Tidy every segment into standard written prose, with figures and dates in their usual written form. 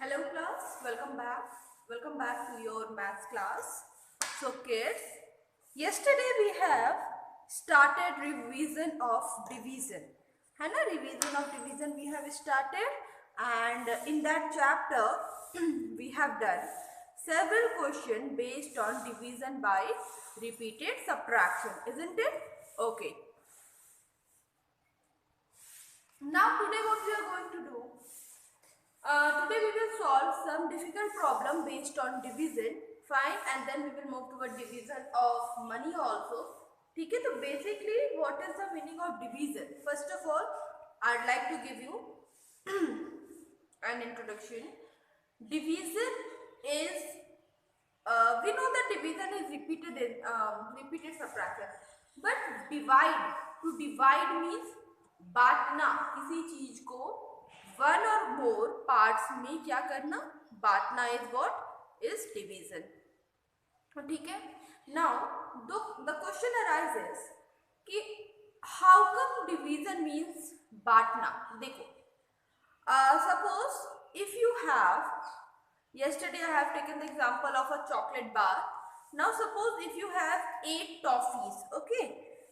Hello class, welcome back. Welcome back to your maths class. So kids, yesterday we have started revision of division. है ना, revision of division we have started, and in that chapter we have done several questions based on division by repeated subtraction, isn't it? Okay. Now today what we are going to do? Today we will solve some difficult problem based on division. Fine, and then we will move toward division of money also. ठीक है, तो basically what is the meaning of division? First of all, I'd like to give you an introduction. Division is we know that division is repeated subtraction, but divide means बांटना, किसी चीज को one और मोर parts में क्या करना, बांटना is what is division. ठीक है. नाउ द क्वेश्चन अराइजेस कि हाउ कम डिवीजन मीन्स बांटना. देखो, suppose if you have yesterday I have taken the example of a chocolate bar. Now suppose if you have 8 toffees, okay,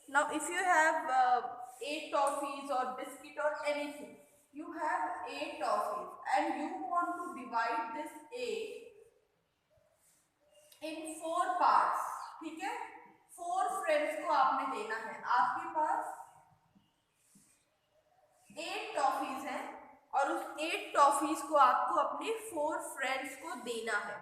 now if you have 8 toffees or biscuit or anything, you have 8 toffees and you want to divide this 8 in 4 parts. ठीक है, 4 friends को आपने देना है. आपके पास 8 toffees हैं और उस 8 टॉफीज को आपको अपने 4 फ्रेंड्स को देना है.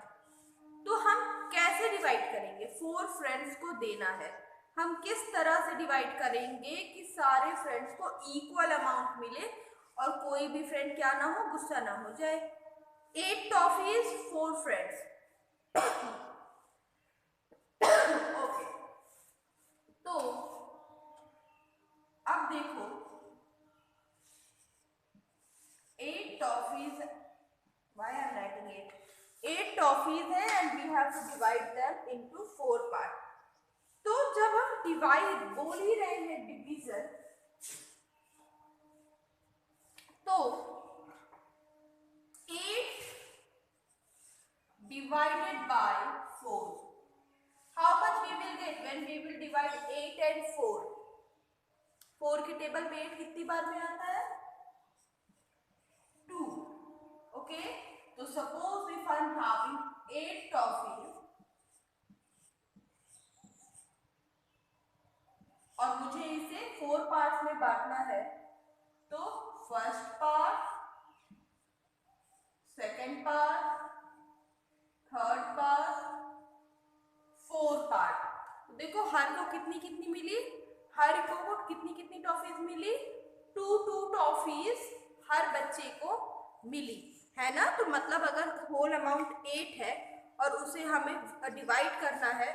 तो हम कैसे डिवाइड करेंगे? 4 फ्रेंड्स को देना है, हम किस तरह से डिवाइड करेंगे कि सारे फ्रेंड्स को इक्वल अमाउंट मिले और कोई भी फ्रेंड क्या ना हो, गुस्सा ना हो जाए. 8 टॉफीज 4 फ्रेंड्स. ओके, तो अब देखो 8 toffees, why I am writing 8? 8 toffees है and we have to divide them into 4 parts. तो जब हम डिवाइड बोल ही रहे हैं डिवीजन, तो 8 divided by 4, how much we will get when we will divide 8 and 4? 4 के टेबल में 8 कितनी बार में आता है? 2. Okay, so suppose if I am having 8 toffees और मुझे इसे 4 पार्ट्स में बांटना है, तो first part, second part, third part, fourth part. तो देखो हर को कितनी कितनी मिली, हर को कितनी कितनी टॉफीज मिली? 2 टॉफीज हर बच्चे को मिली, है ना. तो मतलब अगर होल अमाउंट 8 है और उसे हमें डिवाइड करना है,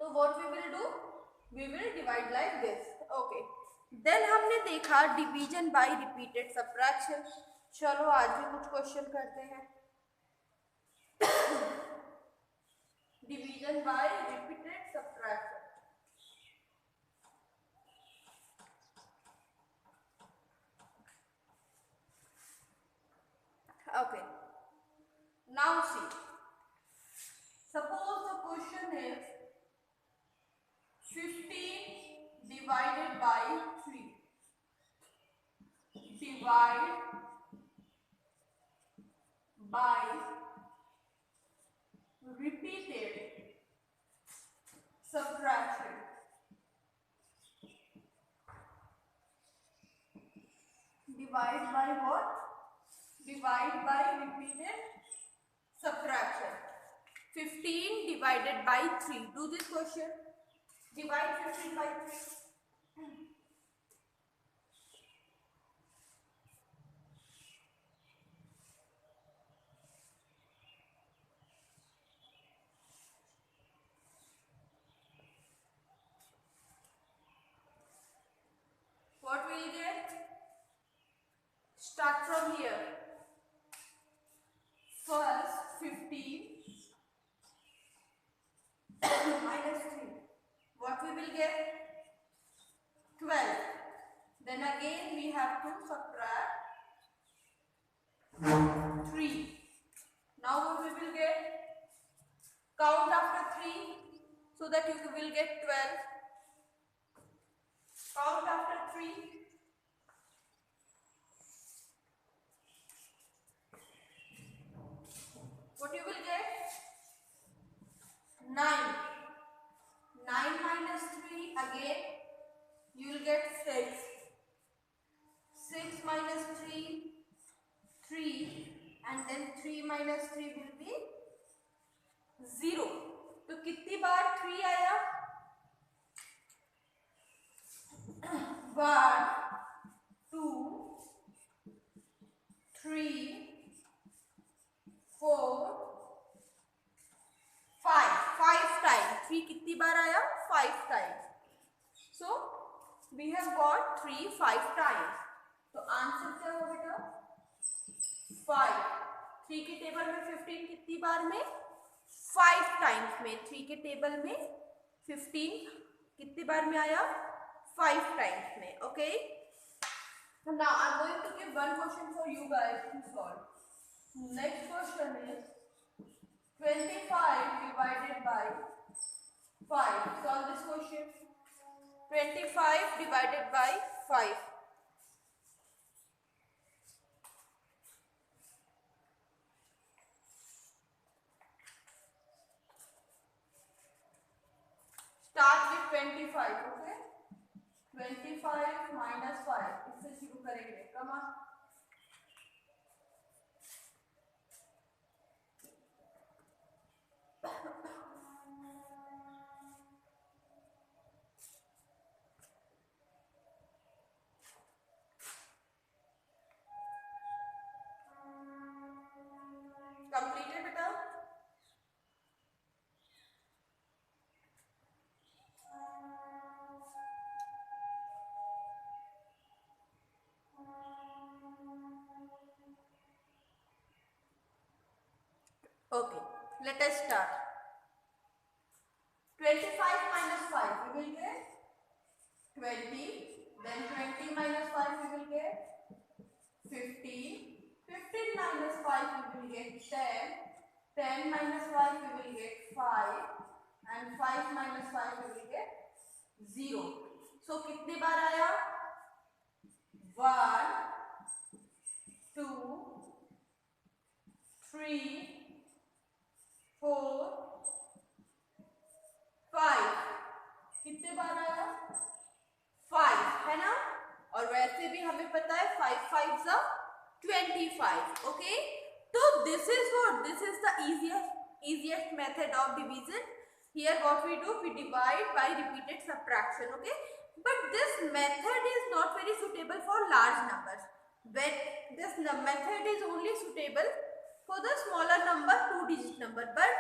तो what we will do, we will divide like this. Okay, then हमने देखा डिवीजन बाय रिपीटेड सबट्रैक्शन. चलो आज भी कुछ क्वेश्चन करते हैं. Division by repeated subtraction. Okay, now see, suppose the question is 15 divided by 3. Divide by repeated subtraction. Divide by what? Divide by repeated subtraction. 15 divided by 3. Do this question. Divide 15 by 3. What will you get? Start from here. First 15 minus 3. What we will get? 12. Then again we have to subtract 3 so that you will get 12. Count after 3. What you will get? 9. 9 minus 3 again. You will get 6. 6 minus 3, 3. And then 3 minus 3 will be 0. तो कितनी बार 3 आया? 1, 2, 3, 4, 5. 5 times. 3 कितनी बार आया? 5 times. So we have got 3 5 times. तो answer क्या होगा बेटा? 5. 3 के टेबल में 15 कितनी बार में? 5 टाइम्स में. 3 के टेबल में 15 कितनी बार में आया? 5 टाइम्स में. Okay. Now I'm going to give one question for you guys to solve. Next question is 25 divided by 5. Solve this question. 25 divided by 5. Start with 25, okay? 25 minus 5. इससे शुरू करेंगे. Come on. Completed बेटा? Okay, let us start. 25 minus 5 we will get 20. Then 20 minus 5 we will get 15. 15 minus 5 we will get 10. 10 minus 5 we will get 5. And 5 minus 5 we will get 0. So कितनी बार आया? 1, 2, 3, 4, 5. कितने बार आया? 5 है ना. और वैसे भी हमें पता है 5 5 जा 25. ओके. तो this is what? This is the easiest method of division. Here what we do, we divide by repeated subtraction. Okay. But this method is not very suitable for large numbers. But this method is only suitable for the smaller number, 2-digit number. But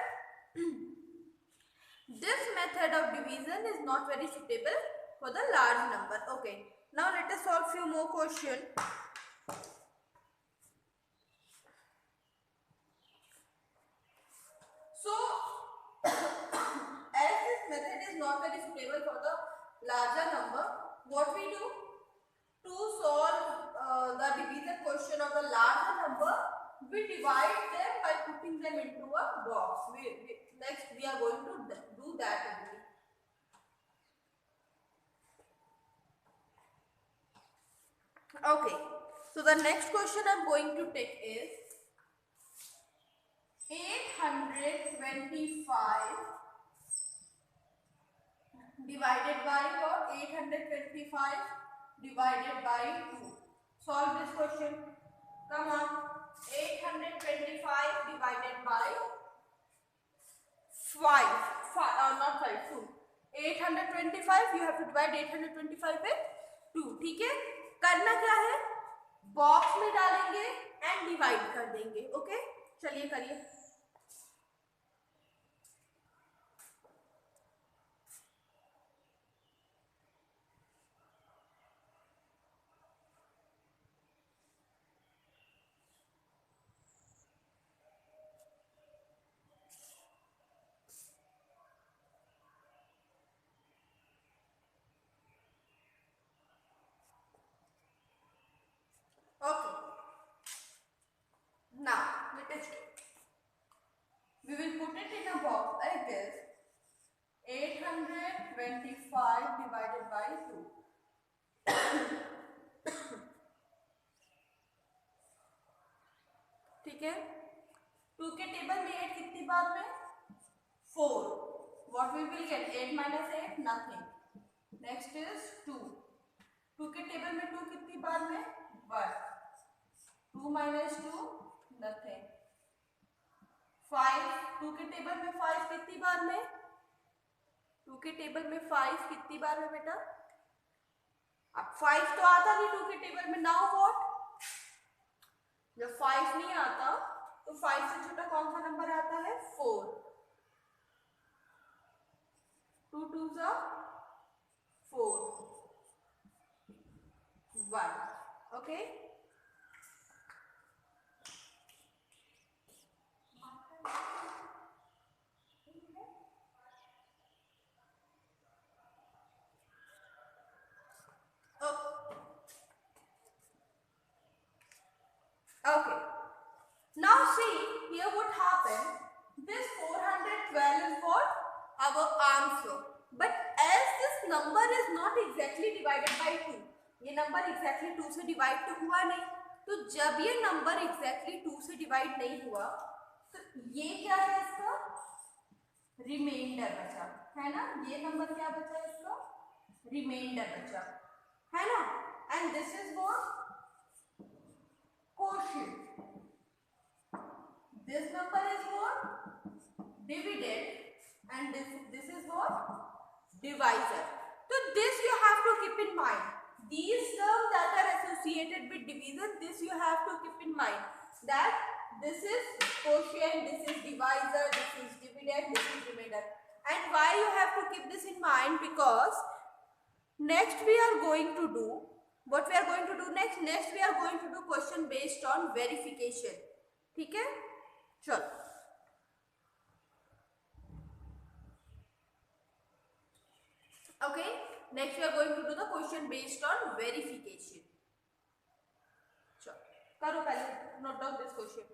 this method of division is not very suitable for the large number. Okay. Now let us solve few more questions. So as this method is not very suitable for the larger number, what we do to solve the division question of the larger number, we divide them by putting them into a box. Next we are going to do that only. Okay, so the next question I'm going to take is 825 divided by what? 825 divided by 2. Solve this question. Come on. 825 divided by 5. Not 5, 2. 825 you have to divide 825 with 2. ठीक है. करना क्या है? Box में डालेंगे and divide कर देंगे. Okay. चलिए करिए. Okay. Now let us do. We will put it in a box like this. 825 divided by 2। ठीक है, 2 के टेबल में 8 कितनी बार में? 4। What we will get? 8 minus 8 nothing. Next is 2। 2 के टेबल में 2 कितनी बार में? 1। 2 minus 2 नथिंग। 5। 2 के टेबल में 5 कितनी बार में? 2 के टेबल में 5 कितनी बार में बेटा? अब 5 तो आता नहीं 2 के टेबल में। Now what? जब 5 नहीं आता तो 5 से छोटा कौन सा नंबर आता है? 4। 2 2s are 4। 1। Okay, okay. Now see here what happened. This 412 is what? Our answer. But as this number is not exactly divided by 2, ये नंबर exactly 2 से डिवाइड तो हुआ नहीं, तो जब ये नंबर exactly 2 से डिवाइड नहीं हुआ तो ये क्या है? इसका रिमाइंडर बचा है ना। ये नंबर क्या बचा? इसका रिमाइंडर बचा है ना। And this is what? quotient. This number is what? Dividend, and this is what? Divisor. So this you have to keep in mind. These terms that are associated with division, this you have to keep in mind, that this is quotient, this is divisor, this is dividend, this is remainder. And why you have to keep this in mind? Because next we are going to do what we are going to do next we are going to do question based on verification। ठीक है, चलो okay, next we are going to do the question based on verification। चलो करो, पहले note down this question.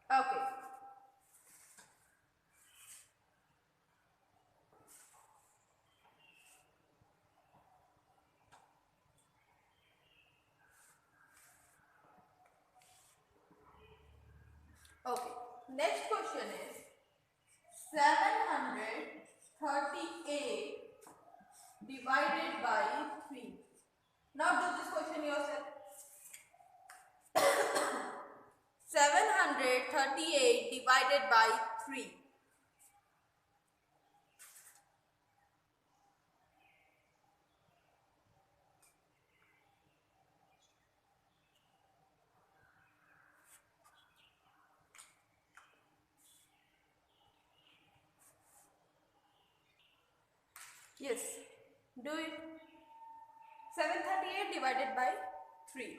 okay, okay, next question is 738 divided by 3। now do this question yourself। 738 divided by 3। yes, do it। 738 divided by 3।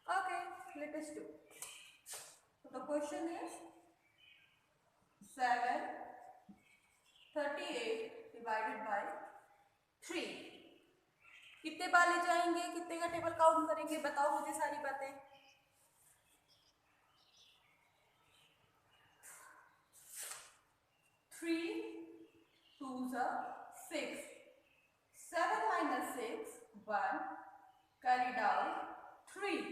okay, let us do। So the question is 738 divided by 3। कितने बार ले जाएंगे, कितने का table count करेंगे? बताओ मुझे सारी बातें। 3 2s are 6। 7 minus 6 1, carry down 3।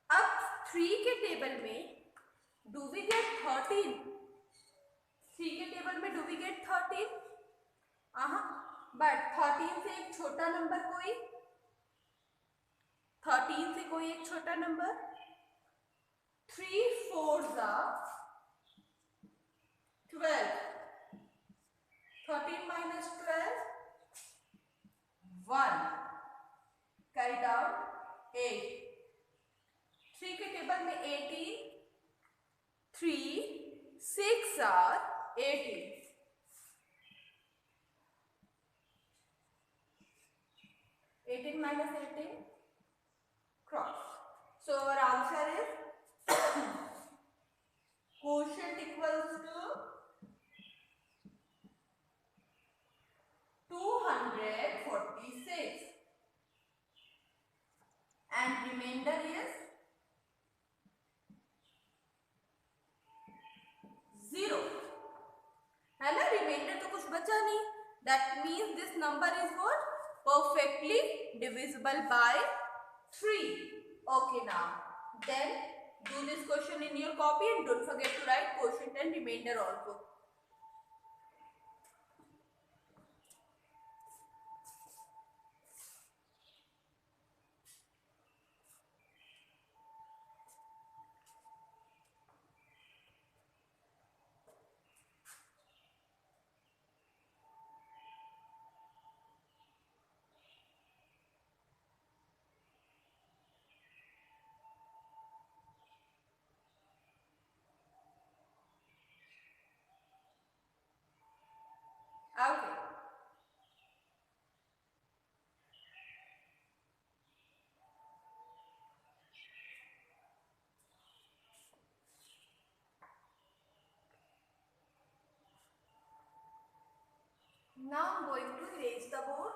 अब 3 के टेबल में do we get 13? 3 के टेबल में do we get 13? बट 13 से एक छोटा नंबर कोई? 13 से कोई एक छोटा number? 3 4s are 12। 13 minus 12 1, carry down 8। 3 के टेबल में 18। 3 6 are 18। 18 minus 18 cross. So our answer is quotient equals to 246 and remainder is 0 है ना. रिमाइंडर तो कुछ बचा नहीं. That means this number is what perfectly divisible by 3. Okay, now then do this question in your copy and don't forget to write quotient and remainder also. Okay. Now I'm going to erase the board.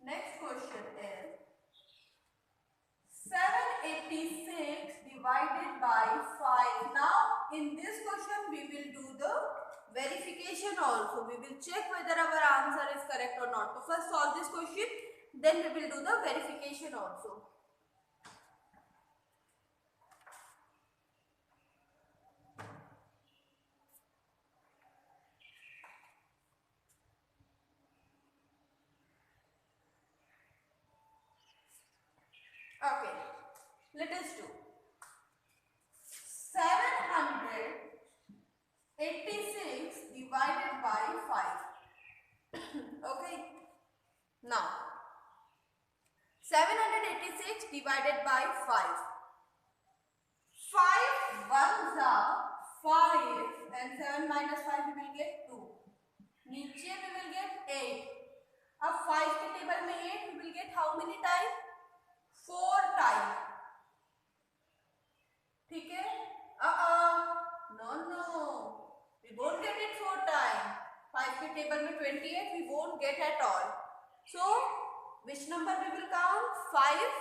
Next question is 786 divided by 5. Now in this question we will do the verification also. We will check whether our answer is correct or not. So first solve this question, then we will do the verification also. Okay, let us do 786 divided by 5. Okay, now 786 divided by 5. 5 ones are 5 and 7 minus 5 we will get 2. नीचे we will get 8. अब 5 के table में 8 we will get how many times? 4 time. ठीक है. No, we won't get it 4 time. 5 के table में 28 we won't get at all. So which number we will count? 5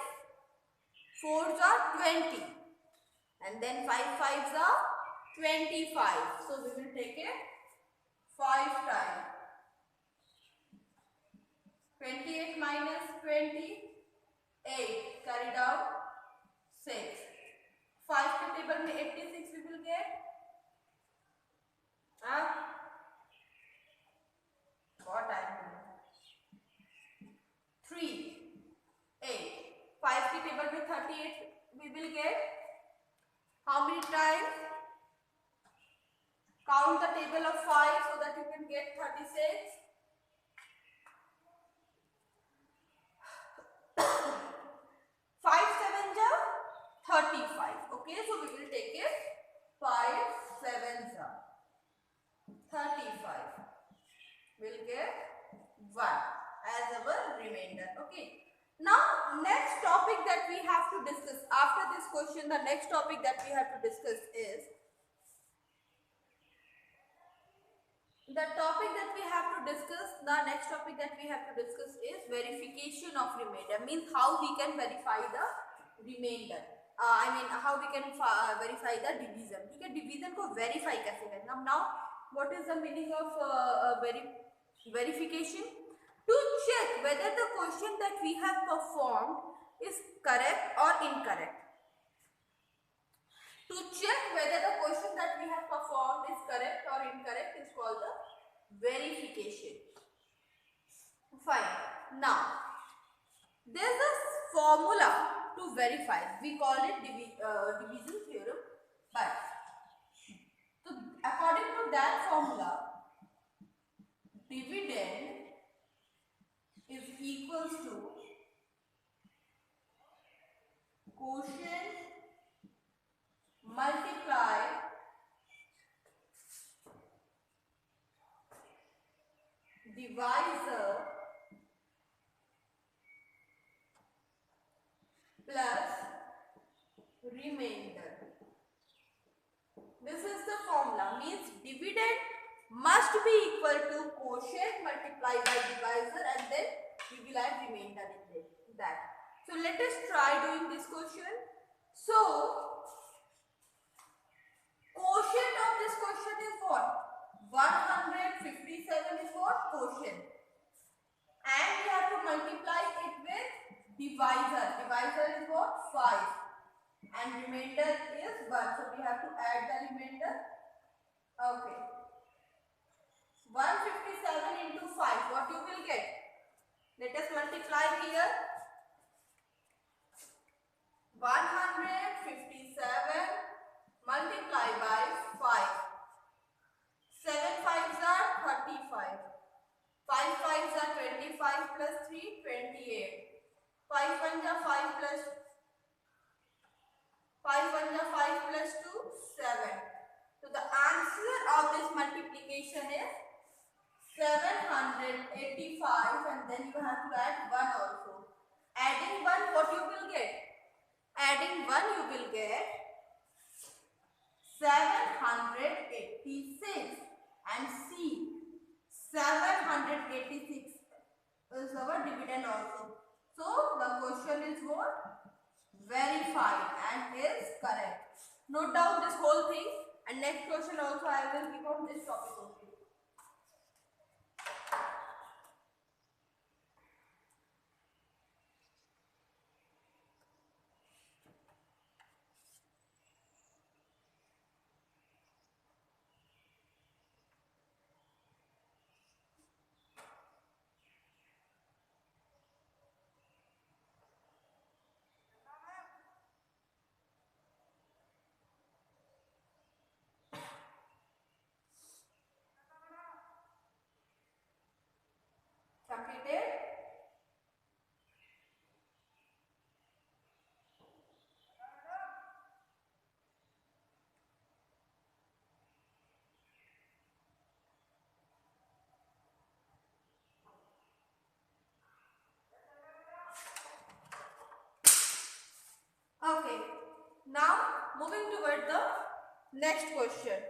4s are 20 and then 5 5s are 25. So we will take it 5 times. 28 minus 20 8 carry down 6. 5 के table में 86 we will get what I do 3 8. 5 के table में 38 we will get how many times? Count the table of 5 so that you can get 36. 5 7s are 35. Okay, so we will take it 5 7s are 35. We'll get 1 as our remainder. Okay. Now next topic that we have to discuss after this question, the next topic that we have to discuss is verification of remainder. Means how we can verify the remainder. How we can verify the division. ठीक है, division को verify कैसे करना. Now what is the meaning of verification? To check whether the question that we have performed is correct or incorrect. To check whether the question that we have performed is correct or incorrect is called the verification. Fine. Now there is a formula to verify. We call it division theorem. But that formula, dividend is equals to quotient multiply divisor plus remainder. This is the formula, means dividend must be equal to quotient multiplied by divisor, and then we will add remainder in that. So let us try doing this question. So quotient of this question is what? 157 is what? Quotient. And we have to multiply it with divisor. Divisor is what? 5. And remainder is 1. So we have to add the remainder. Okay. 157 into 5. What you will get? Let us multiply here. 157 multiply by 5. 7 5s are 35. 5 5s are 25 plus 3, 28. 5 1s are 5 plus 5 1s are 5 plus 2, 7. So the answer of this multiplication is 785, and then you have to add 1 also. Adding 1, what you will get? Adding 1, you will get 786, and C, 786 is our dividend also. So the question is what? Verified and is correct. Note down this whole thing, and next question also I will give on this topic only. Completed? Okay. Now moving toward the next question.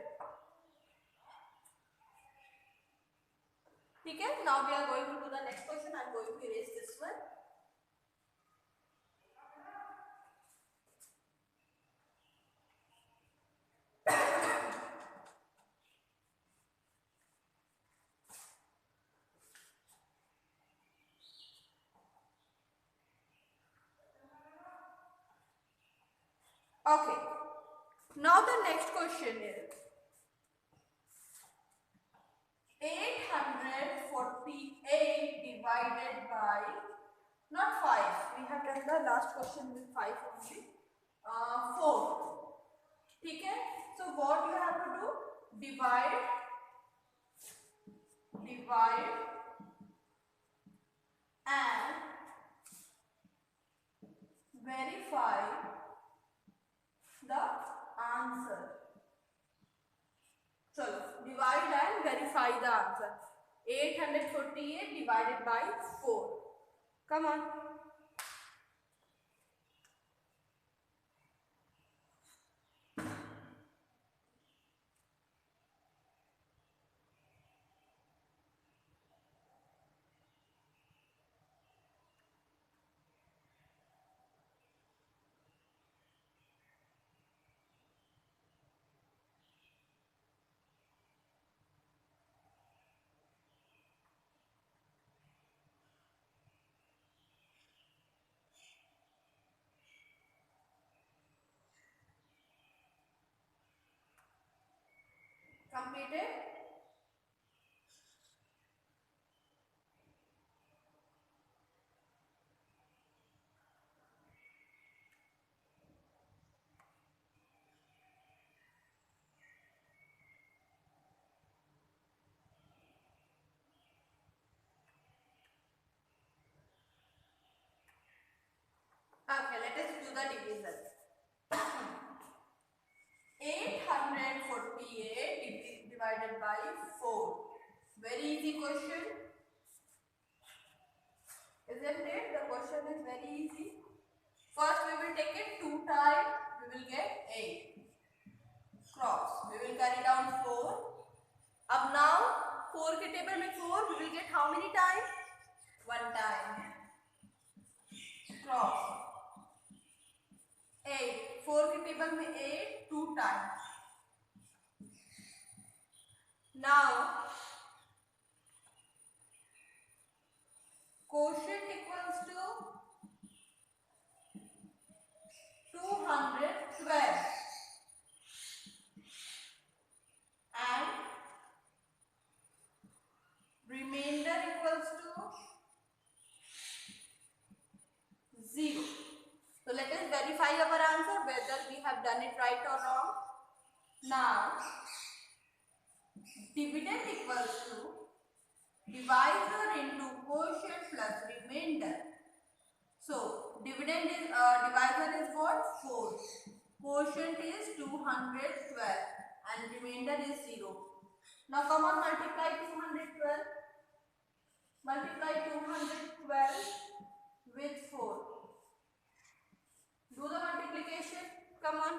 Okay, now we are going to do the next question. I am going to erase this one. Okay. Now the next question is 848 divided by, not 5. We have done the last question with 5 only. 4. Okay. So what you have to do? Divide and verify the answer. So divide and verify the answer. 848 divided by 4. Come on. Completed? Okay, let us do the division. 848 divided by 4. Very easy question, isn't it? The question is very easy. First we will take it 2 times, we will get 8. Cross, we will carry down 4. अब now 4 के table में 4, we will get how many times? 1 time. Cross 8, 4 के table में 8, 2 times. Now quotient equals to 212 and remainder equals to 0. So let us verify our answer whether we have done it right or wrong. Now dividend equals to divisor into quotient plus remainder. So dividend is divisor is what? 4. Quotient is 212 and remainder is 0. Now come on, multiply 212. Multiply 212 with 4. Do the multiplication. Come on.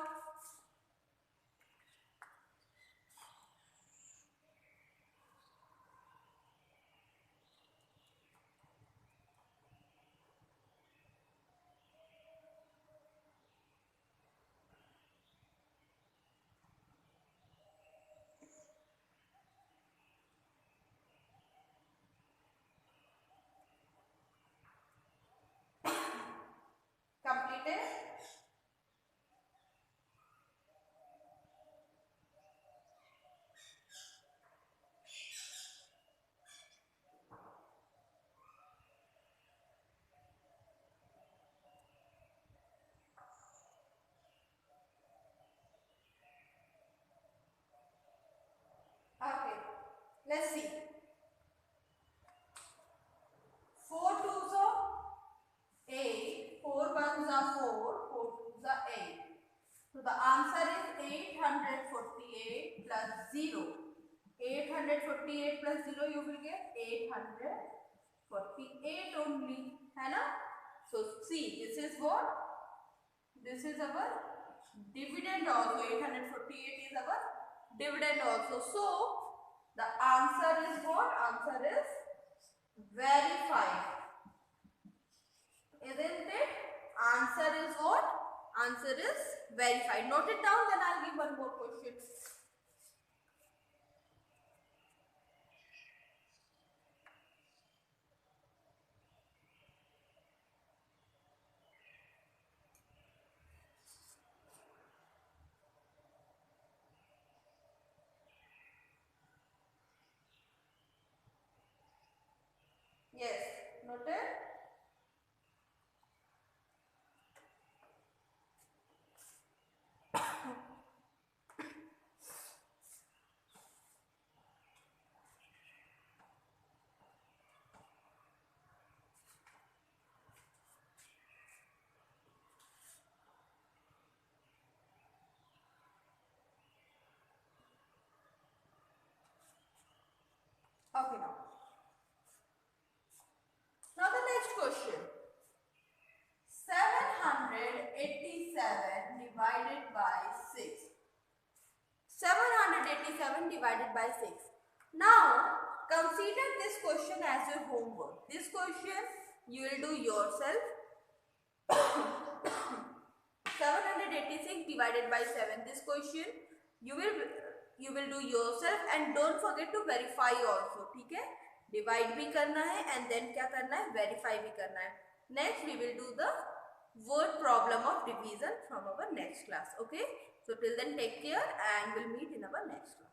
Completed. Okay, let's see. 4 twos are 8, 4 ones are 4, 4 twos are 8. So the answer is 848 plus 0. 848 plus 0 you will get 848 only. है ना? So see, this is what? This is our dividend also. 848 is our dividend also. So the answer is what? Answer is verified. Isn't it? Answer is what? Answer is verified. Note it down, then I'll give one more question. Yes, noted. Okay, now the next question. 787 divided by 6. 787 divided by 6. Now consider this question as your homework. This question you will do yourself. 786 divided by 7. This question you will do yourself and don't forget to verify also. ठीक है? Divide भी करना है and then क्या करना है? Verify भी करना है. Next we will do the word problem of division from our next class. Okay? So till then take care and we'll meet in our next class.